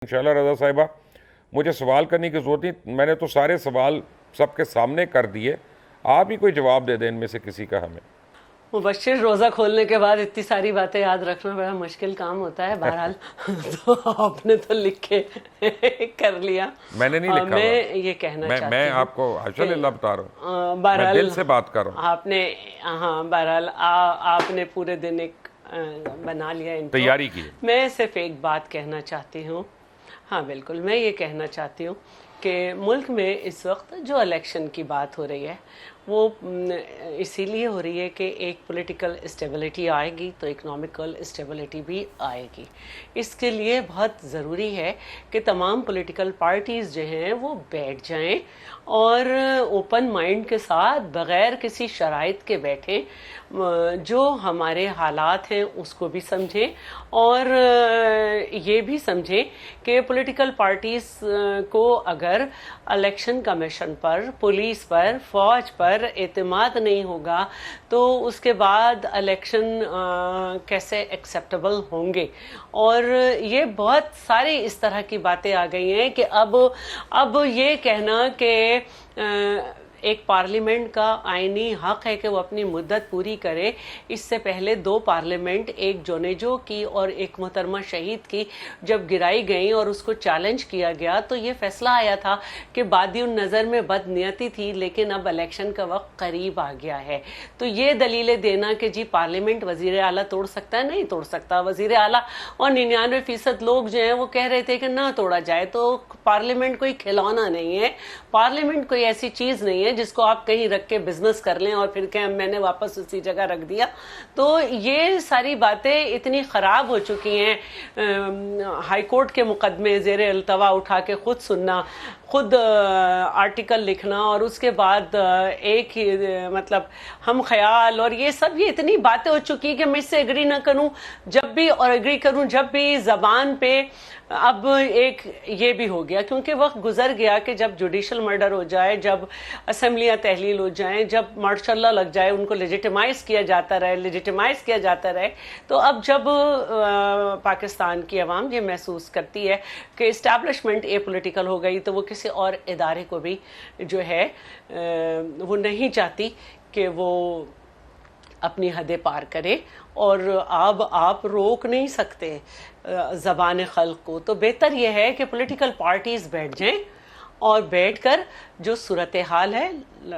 इंशाल्लाह रज़ा साहिबा, मुझे सवाल करने की ज़रूरत नहीं, मैंने तो सारे सवाल सबके सामने कर दिए। आप ही कोई जवाब दे दें इनमें से किसी का हमें। मुबश्शिर रोज़ा खोलने के बाद इतनी सारी बातें याद रखना बड़ा मुश्किल काम होता है। बहरहाल तो आपने तो लिख के कर लिया। मैंने नहीं लिखा हुआ, मैं ये कहना मैं चाहती हूँ आपको कि अल्हम्दुलिल्लाह बता रहा हूँ, मैं बहरहाल दिल से बात कर रहा हूँ। आपने, हाँ बहरहाल आपने पूरे दिन एक बना लिया इंट्रो। तैयारी की है। मैं सिर्फ एक बात कहना चाहती हूँ। हाँ बिल्कुल, मैं ये कहना चाहती हूँ कि मुल्क में इस वक्त जो इलेक्शन की बात हो रही है वो इसीलिए हो रही है कि एक पॉलिटिकल स्टेबिलिटी आएगी तो इकोनॉमिकल स्टेबिलिटी भी आएगी। इसके लिए बहुत ज़रूरी है कि तमाम पॉलिटिकल पार्टीज़ जो हैं वो बैठ जाएं और ओपन माइंड के साथ बग़ैर किसी शराइत के बैठें, जो हमारे हालात हैं उसको भी समझें और ये भी समझें कि पॉलिटिकल पार्टीज़ को अगर इलेक्शन कमीशन पर, पुलिस पर, फ़ौज पर एतमाद नहीं होगा तो उसके बाद इलेक्शन कैसे एक्सेप्टेबल होंगे। और ये बहुत सारी इस तरह की बातें आ गई हैं कि अब ये कहना कि एक पार्लियामेंट का आईनी हक है कि वो अपनी मुद्दत पूरी करे। इससे पहले दो पार्लियामेंट, एक जोनेजो की और एक मोहतरमा शहीद की, जब गिराई गई और उसको चैलेंज किया गया तो ये फैसला आया था कि बादिउन नज़र में बदनीयती थी, लेकिन अब इलेक्शन का वक्त करीब आ गया है। तो ये दलीलें देना कि जी पार्लियामेंट वज़ीर आला तोड़ सकता है, नहीं तोड़ सकता। वज़ीर आला और 99% लोग जो हैं वो कह रहे थे कि ना तोड़ा जाए। तो पार्लियामेंट कोई खिलौना नहीं है, पार्लियामेंट कोई ऐसी चीज़ नहीं है जिसको आप कहीं रख के बिजनेस कर लें और फिर कहें मैंने वापस उसी जगह रख दिया। तो ये सारी बातें इतनी ख़राब हो चुकी हैं। हाई कोर्ट के मुकदमे ज़ेर अल्तवा उठा के खुद सुनना, खुद आर्टिकल लिखना और उसके बाद एक ही मतलब हम ख्याल और ये सब, ये इतनी बातें हो चुकी कि मैं इससे एग्री ना करूं जब भी और एग्री करूं जब भी, ज़बान पे अब एक ये भी हो गया क्योंकि वक्त गुजर गया कि जब जुडिशल मर्डर हो जाए, जब असम्बलियाँ तहलील हो जाएं, जब मार्शल्ला लग जाए, उनको लेजिटिमाइज़ किया जाता रहे। तो अब जब पाकिस्तान की आवाम ये महसूस करती है कि इस्टेब्लिशमेंट ए पॉलिटिकल हो गई तो वो किसी और इदारे को भी जो है वो नहीं चाहती कि वो अपनी हदें पार करे और अब आप रोक नहीं सकते ज़बान खल्क को। तो बेहतर यह है कि पॉलिटिकल पार्टीज़ बैठ जाएं और बैठकर जो सूरत हाल है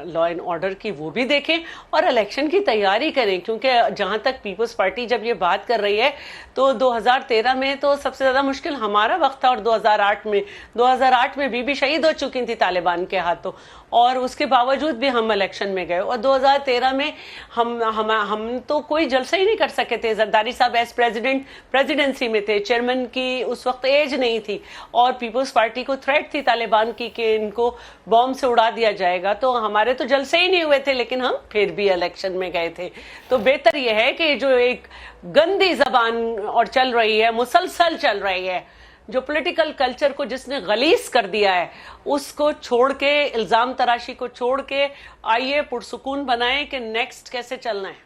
लॉ एंड ऑर्डर की वो भी देखें और इलेक्शन की तैयारी करें। क्योंकि जहाँ तक पीपल्स पार्टी जब ये बात कर रही है तो 2013 में तो सबसे ज़्यादा मुश्किल हमारा वक्त था और 2008 में बीबी शहीद हो चुकी थी तालिबान के हाथों और उसके बावजूद भी हम इलेक्शन में गए। और 2013 में हम तो कोई जलसा ही नहीं कर सके थे। जरदारी साहब एज प्रेसिडेंसी में थे, चेयरमैन की उस वक्त एज नहीं थी और पीपल्स पार्टी को थ्रेट थी तालिबान की कि इनको बॉम्ब से उड़ा दिया जाएगा। तो हमारे तो जलसे ही नहीं हुए थे लेकिन हम फिर भी इलेक्शन में गए थे। तो बेहतर यह है कि जो एक गंदी जबान और चल रही है, मुसलसल चल रही है, जो पॉलिटिकल कल्चर को जिसने गलीस कर दिया है, उसको छोड़ के, इल्ज़ाम तराशी को छोड़ के आइए पुरसुकून बनाएं कि नेक्स्ट कैसे चलना है।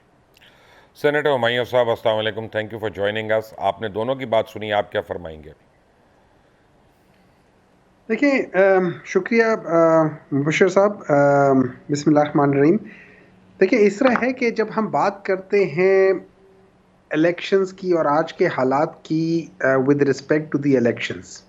सेनेटर हुमायूं साहब, अस्सलाम वालेकुम, thank you for joining us. आपने दोनों की बात सुनी, आप क्या फरमाएंगे? देखिए, शुक्रिया मुबश्शिर साहब। बिस्मिल्लाहिर्रहमानिर्रहीम। देखिए, इस तरह है कि जब हम बात करते हैं इलेक्शंस की और आज के हालात की with respect to the elections,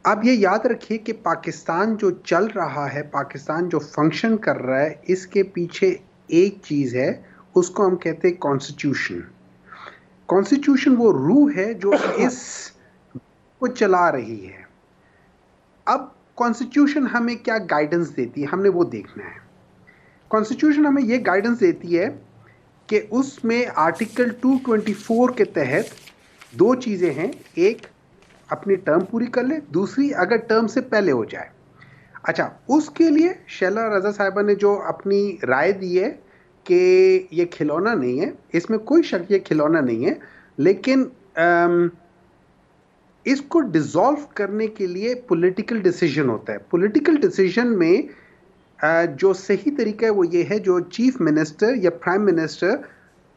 आप ये याद रखिए कि पाकिस्तान जो चल रहा है, पाकिस्तान जो फंक्शन कर रहा है, इसके पीछे एक चीज़ है, उसको हम कहते हैं कॉन्स्टिट्यूशन। कॉन्स्टिट्यूशन वो रूह है जो इस को चला रही है। अब कॉन्स्टिट्यूशन हमें क्या गाइडेंस देती है, हमने वो देखना है। कॉन्स्टिट्यूशन हमें ये गाइडेंस देती है कि उसमें आर्टिकल 224 के तहत दो चीज़ें हैं, एक अपनी टर्म पूरी कर ले, दूसरी अगर टर्म से पहले हो जाए। अच्छा, उसके लिए शैला रज़ा साहिबा ने जो अपनी राय दी है कि ये खिलौना नहीं है, इसमें कोई शक ये खिलौना नहीं है, लेकिन इसको डिसॉल्व करने के लिए पॉलिटिकल डिसीजन होता है। पॉलिटिकल डिसीजन में जो सही तरीका है वो ये है, जो चीफ मिनिस्टर या प्राइम मिनिस्टर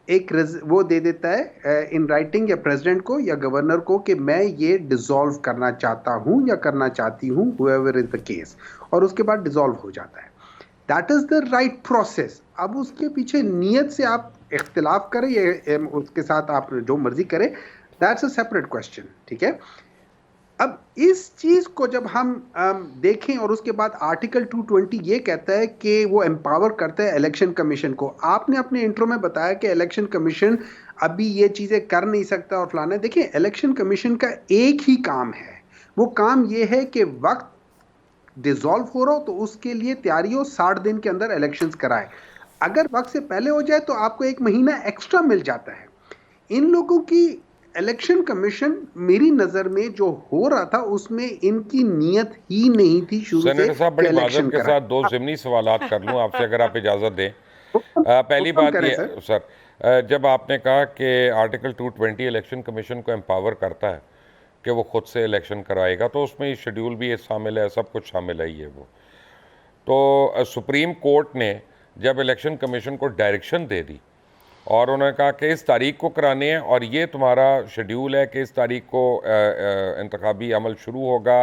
वो दे देता है इन राइटिंग या प्रेसिडेंट को या गवर्नर को कि मैं ये डिसॉल्व करना चाहता हूं या करना चाहती हूं, whoever is the case, और उसके बाद डिसॉल्व हो जाता है। That is the right process. अब उसके पीछे नीयत से आप इख्तिलाफ करें या उसके साथ आप जो मर्जी करें, दैट्स अ सेपरेट क्वेश्चन, ठीक है। अब इस चीज को जब हम देखें और उसके बाद आर्टिकल 220 ये कहता है कि वो एम्पावर करता है इलेक्शन कमीशन को। आपने अपने इंट्रो में बताया कि इलेक्शन कमीशन अभी ये चीजें कर नहीं सकता और फलाना। देखिए, इलेक्शन कमीशन का एक ही काम है, वो काम ये है कि वक्त डिसॉल्व हो रहा हो तो उसके लिए तैयारी हो, 60 दिन के अंदर इलेक्शंस कराए। अगर वक्त से पहले हो जाए तो आपको 1 महीना एक्स्ट्रा मिल जाता है। इन लोगों की इलेक्शन कमीशन मेरी नजर में जो हो रहा था उसमें इनकी नीयत ही नहीं थी शुरू से। सेनेटर साहब, बड़ी इलेक्शन माजरत के साथ 2 ज़िमनी सवालात कर लूँ आपसे, अगर आप इजाज़त दें। पहली बात ये सर, जब आपने कहा कि आर्टिकल 220 इलेक्शन कमीशन को एम्पावर करता है कि वो खुद से इलेक्शन कराएगा, तो उसमें शेड्यूल भी शामिल है, सब कुछ शामिल है ये वो। तो सुप्रीम कोर्ट ने जब इलेक्शन कमीशन को डायरेक्शन दे दी और उन्होंने कहा कि इस तारीख को कराने हैं और ये तुम्हारा शेड्यूल है कि इस तारीख को इंतखाबी अमल शुरू होगा,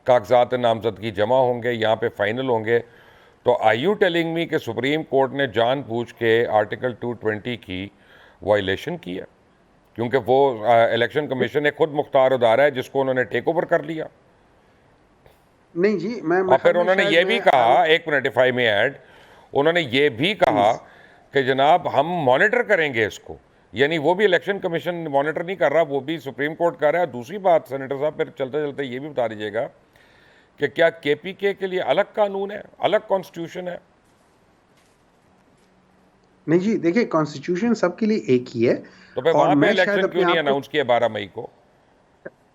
कागजात नामजदगी जमा होंगे, यहाँ पे फाइनल होंगे, तो आई यू टेलिंग मी कि सुप्रीम कोर्ट ने जानबूझ के आर्टिकल 220 की वायलेशन की है? क्योंकि वो इलेक्शन कमीशन एक खुद मुख्तार अदारा है जिसको उन्होंने टेक ओवर कर लिया। नहीं जी, और फिर उन्होंने ये भी कहा, एक मिनट इफ आई में ऐड, उन्होंने ये भी कहा कि जनाब हम मॉनिटर करेंगे इसको, यानी वो भी इलेक्शन कमीशन मॉनिटर नहीं कर रहा, वो भी सुप्रीम कोर्ट कर रहा है। दूसरी बात सेनेटर साहब, फिर चलते चलते ये भी बता दीजिएगा कि क्या केपीके के लिए अलग कानून है, अलग कॉन्स्टिट्यूशन है? नहीं जी, देखिए कॉन्स्टिट्यूशन सबके लिए एक ही है। तो फिर वहां पे इलेक्शन क्यों नहीं अनाउंस किया 12 मई को?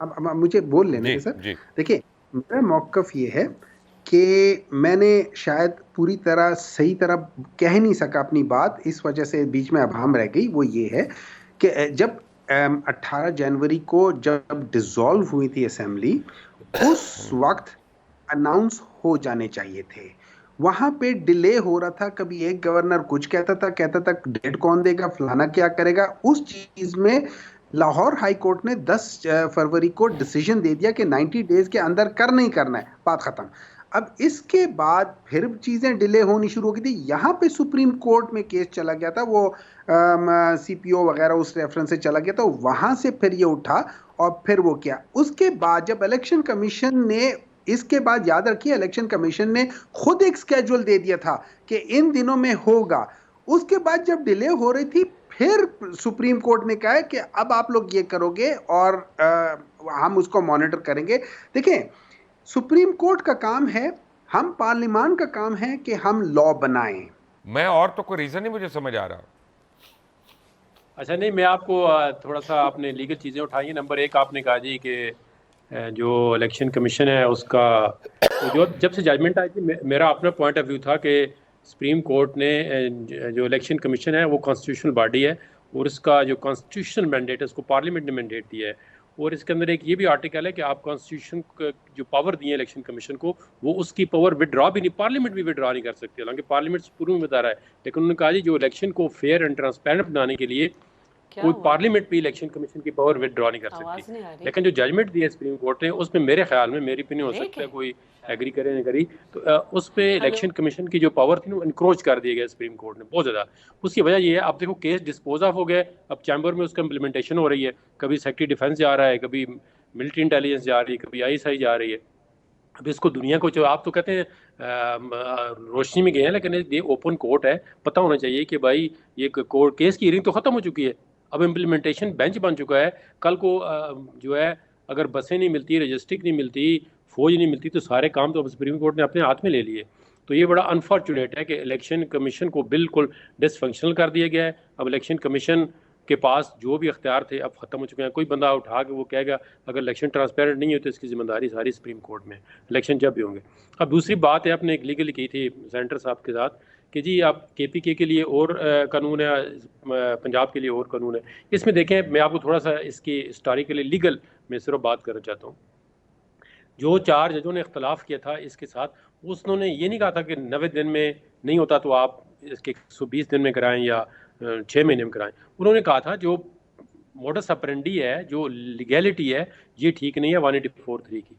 अब मुझे बोल लेने दें सर। देखिए, मेरा मौक़िफ़ ये है कि मैंने शायद पूरी तरह सही तरह कह नहीं सका अपनी बात, इस वजह से बीच में अभाम रह गई। वो ये है कि जब 18 जनवरी को जब डिसॉल्व हुई थी असेंबली, उस वक्त अनाउंस हो जाने चाहिए थे। वहां पे डिले हो रहा था, कभी एक गवर्नर कुछ कहता था डेट कौन देगा, फलाना क्या करेगा। उस चीज में लाहौर हाई कोर्ट ने 10 फरवरी को डिसीजन दे दिया कि 90 डेज के अंदर नहीं करना है, बात खत्म। अब इसके बाद फिर चीजें डिले होनी शुरू हो गई थी। यहाँ पे सुप्रीम कोर्ट में केस चला गया था, वो सीपीओ वगैरह उस रेफरेंस से चला गया, तो वहां से फिर ये उठा और फिर वो किया। उसके बाद जब इलेक्शन कमीशन ने, इसके बाद याद रखिए इलेक्शन कमीशन ने खुद एक स्केड्यूल दे दिया था कि इन दिनों में होगा। उसके बाद जब डिले हो रही थी, फिर सुप्रीम कोर्ट ने कहा कि अब आप लोग ये करोगे और हम उसको मॉनिटर करेंगे। देखें, सुप्रीम कोर्ट का काम है, हम पार्लियामान का काम है कि हम लॉ बनाएं। मैं और तो कोई रीजन नहीं मुझे समझ आ रहा। अच्छा, नहीं, मैं आपको थोड़ा सा, आपने लीगल चीज़ें उठाई। नंबर 1 आपने कहा जी कि जो इलेक्शन कमीशन है उसका जो जब से जजमेंट आई थी, मेरा अपना पॉइंट ऑफ व्यू था कि सुप्रीम कोर्ट ने जो इलेक्शन कमीशन है वो कॉन्स्टिट्यूशनल बॉडी है और इसका जो कॉन्स्टिट्यूशनल मैंडेट है उसको पार्लियामेंट ने मैंडेट दिया है। और इसके अंदर एक ये भी आर्टिकल है कि आप कॉन्स्टिट्यूशन जो पावर दिए इलेक्शन कमीशन को, वो उसकी पावर विड्रॉ भी नहीं, पार्लियामेंट भी विड्रॉ नहीं कर सकती। हालांकि पार्लियामेंट पूर्व में बता रहा है, लेकिन उन्होंने कहा जी जो इलेक्शन को फेयर एंड ट्रांसपेरेंट बनाने के लिए कोई पार्लियामेंट भी इलेक्शन कमीशन की पावर विदड्रॉ नहीं कर सकती। लेकिन जो जजमेंट दी है सुप्रीम कोर्ट ने, उसमें मेरे ख्याल में, मेरी ओपिनियन हो सकता है कोई एग्री करे नहीं करी, तो उस पे इलेक्शन कमीशन की जो पावर थी ना, इनक्रोच कर दिया गया सुप्रीम कोर्ट ने बहुत ज़्यादा। उसकी वजह ये है, अब देखो केस डिस्पोज ऑफ हो गए, अब चैम्बर में उसका इम्प्लीमेंटेशन हो रही है, कभी सेक्रेटरी डिफेंस जा रहा है, कभी मिलिट्री इंटेलिजेंस जा रही है, कभी ISI जा रही है। अब इसको दुनिया को, जो आप तो कहते हैं रोशनी में गए हैं, लेकिन ये ओपन कोर्ट है, पता होना चाहिए कि भाई ये कोर्ट केस की हियरिंग तो ख़त्म हो चुकी है, अब इम्प्लीमेंटेशन बेंच बन चुका है। कल को जो है अगर बसें नहीं मिलती, रजिस्ट्रिक नहीं मिलती, फौज नहीं मिलती, तो सारे काम तो अब सुप्रीम कोर्ट ने अपने हाथ में ले लिए। तो ये बड़ा अनफॉर्चुनेट है कि इलेक्शन कमीशन को बिल्कुल डिसफंक्शनल कर दिया गया है। अब इलेक्शन कमीशन के पास जो भी अख्तियार थे अब ख़त्म हो चुके हैं। कोई बंदा उठा के वो कहेगा अगर इलेक्शन ट्रांसपेरेंट नहीं है तो इसकी जिम्मेदारी सारी सुप्रीम कोर्ट में, इलेक्शन जब भी होंगे। अब दूसरी बात है, आपने एक लीगली की थी सेंटर साहब के साथ कि जी आप KPK के लिए और कानून है, पंजाब के लिए और कानून है। इसमें देखें, मैं आपको थोड़ा सा इसकी हिस्टोरिकली लीगल में सिर्फ बात करना चाहता हूँ। जो 4 जजों ने इख्तलाफ किया था इसके साथ, उन्होंने ये नहीं कहा था कि 90 दिन में नहीं होता तो आप इसके 120 दिन में कराएं या 6 महीने में कराएं। उन्होंने कहा था जो मोडस ऑपरेंडी है, जो लीगैलिटी है, ये ठीक नहीं है 184(3) की।